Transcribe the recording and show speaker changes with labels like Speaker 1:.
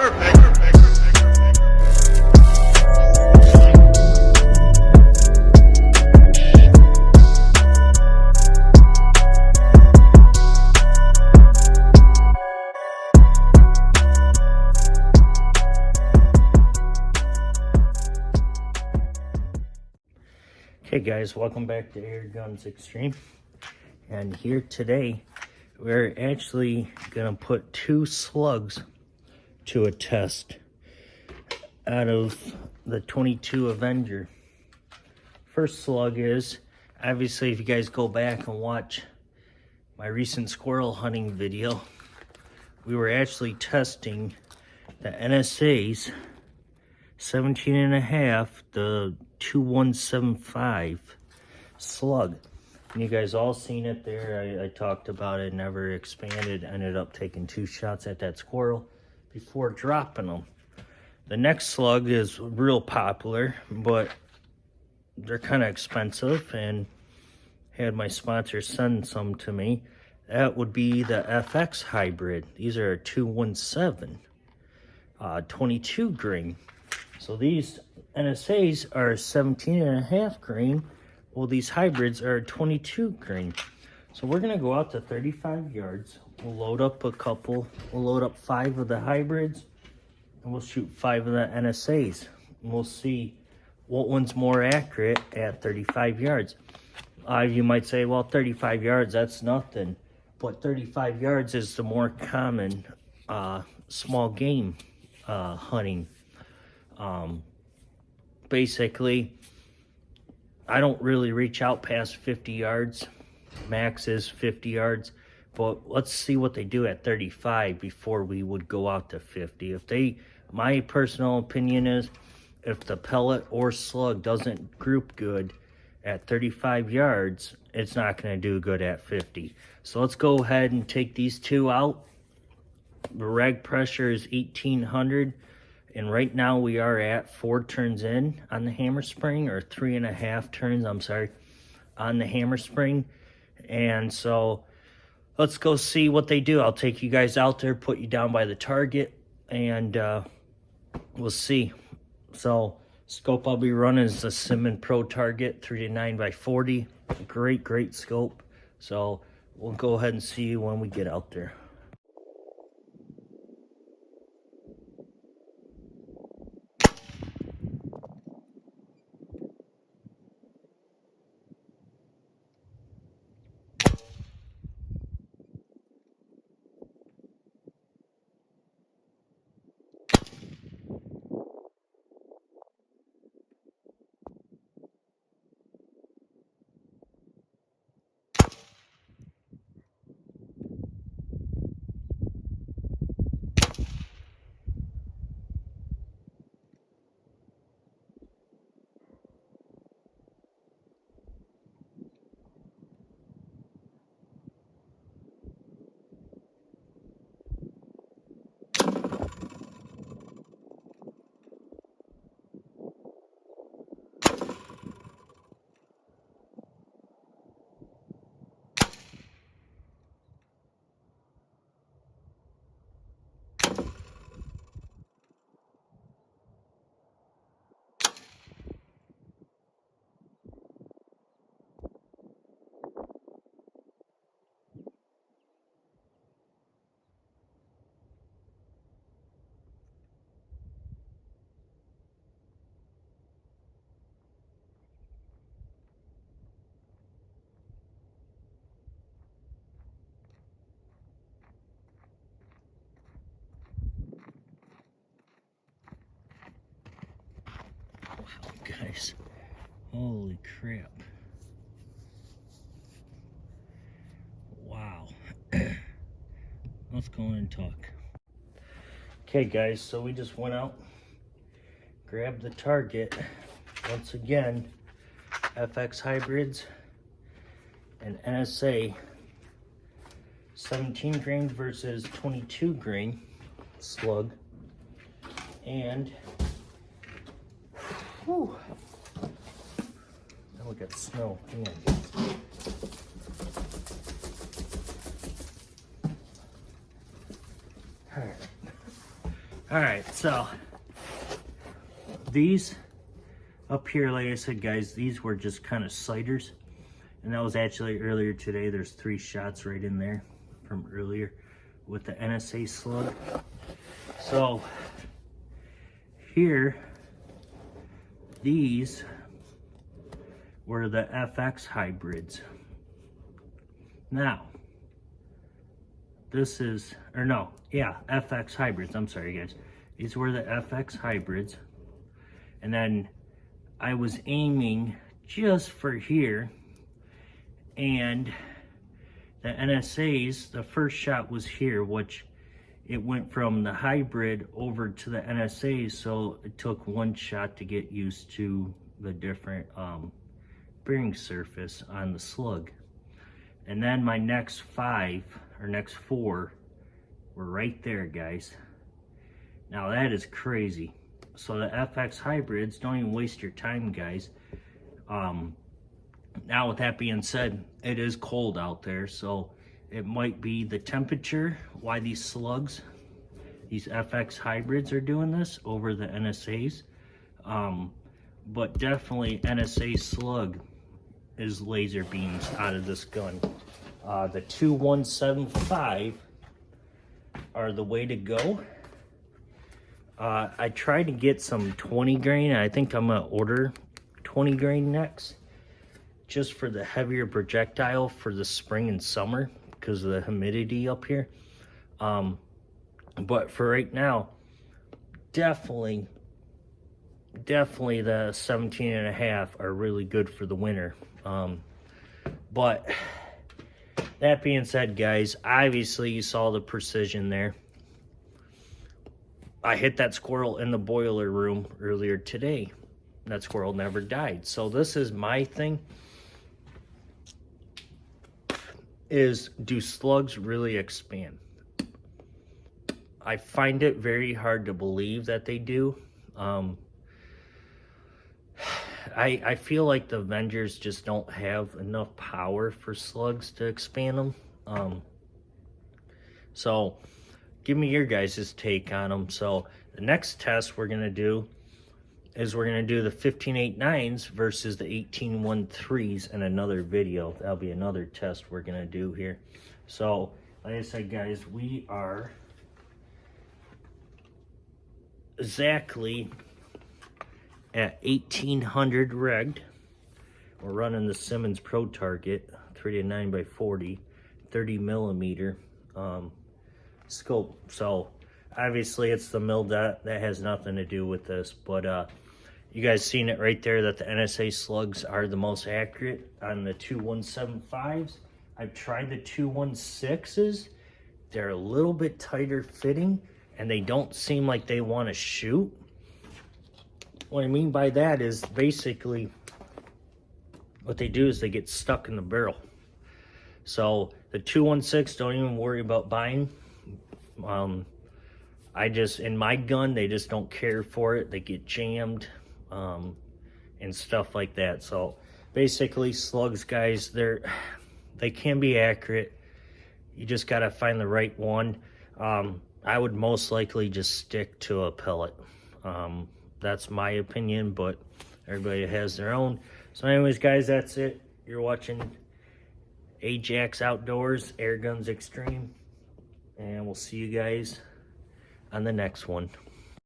Speaker 1: Hey guys, welcome back to Airguns Extreme, and here today we're actually gonna put two slugs to a test out of the 22 Avenger. First slug is, obviously if you guys go back and watch my recent squirrel hunting video, we were actually testing the NSA's 17.5, the 2175 slug. And you guys all seen it there. I talked about it, never expanded, ended up taking 2 shots at that squirrel before dropping them. The next slug is real popular, but they're kind of expensive, and had my sponsor send some to me. That would be the FX hybrid. These are 217 22 grain. So these NSAs are 17.5 grain. Well, these hybrids are 22 grain. So we're gonna go out to 35 yards. We'll load up a couple. We'll load up 5 of the hybrids, and we'll shoot 5 of the NSAs. And we'll see what one's more accurate at 35 yards. You might say, well, 35 yards, that's nothing. But 35 yards is the more common small game hunting. Basically, I don't really reach out past 50 yards. Max is 50 yards, but let's see what they do at 35 before we would go out to 50. My personal opinion is, if the pellet or slug doesn't group good at 35 yards, it's not going to do good at 50. So let's go ahead and take these 2 out. The rag pressure is 1800. And right now we are at 4 turns in on the hammer spring, or 3.5 turns, I'm sorry, on the hammer spring. And so let's go see what they do. I'll take you guys out there, put you down by the target, and we'll see. So scope I'll be running is the Simmons Pro Target 3-9x40. Great scope. So we'll go ahead and see you when we get out there. Guys, holy crap. Wow. Let's go in and talk. Okay guys, so we just went out, grabbed the target. Once again, FX hybrids and NSA 17 grain versus 22 grain slug. And whew, now we got snow. Hang on. All right. All right, so these up here, like I said, guys, these were just kind of sighters. And that was actually earlier today. There's 3 shots right in there from earlier with the NSA slug. So here, these were the FX hybrids. Now, this is, or no, yeah, FX hybrids. I'm sorry, guys. These were the FX hybrids. And then I was aiming just for here. And the NSAs, the first shot was here, which it went from the hybrid over to the NSAs. So it took 1 shot to get used to the different bearing surface on the slug. And then my next 5 or next 4 were right there, guys. Now that is crazy. So the FX hybrids, don't even waste your time, guys. Now with that being said, it is cold out there, so it might be the temperature why these slugs, these FX hybrids are doing this over the NSAs. But definitely NSA slug is laser beams out of this gun. The 2175 are the way to go. I tried to get some 20 grain. I think I'm gonna order 20 grain next, just for the heavier projectile for the spring and summer because of the humidity up here. But for right now, definitely the 17.5 are really good for the winter. But that being said, guys, obviously you saw the precision there. I hit that squirrel in the boiler room earlier today. That squirrel never died. So this is my thing, is do slugs really expand? I find it very hard to believe that they do. I feel like the Avengers just don't have enough power for slugs to expand them. So give me your guys' take on them. So the next test we're going to do is we're going to do the 15.89s versus the 18.13s in another video. That'll be another test we're going to do here. So like I said, guys, we are exactly at 1800 regged. We're running the Simmons Pro Target 3-9x40 30 millimeter scope. So obviously it's the mill dot, that has nothing to do with this, but you guys seen it right there that the NSA slugs are the most accurate on the 2175s. I've tried the 216s. They're a little bit tighter fitting and they don't seem like they want to shoot. What I mean by that is basically what they do is they get stuck in the barrel. So the 216, don't even worry about buying. In my gun, they just don't care for it. They get jammed and stuff like that. So basically slugs, guys, they can be accurate. You just got to find the right one. I would most likely just stick to a pellet. That's my opinion, but everybody has their own. So anyways, guys, that's it. You're watching AGEX'S Outdoors Air Guns Extreme, and we'll see you guys on the next one.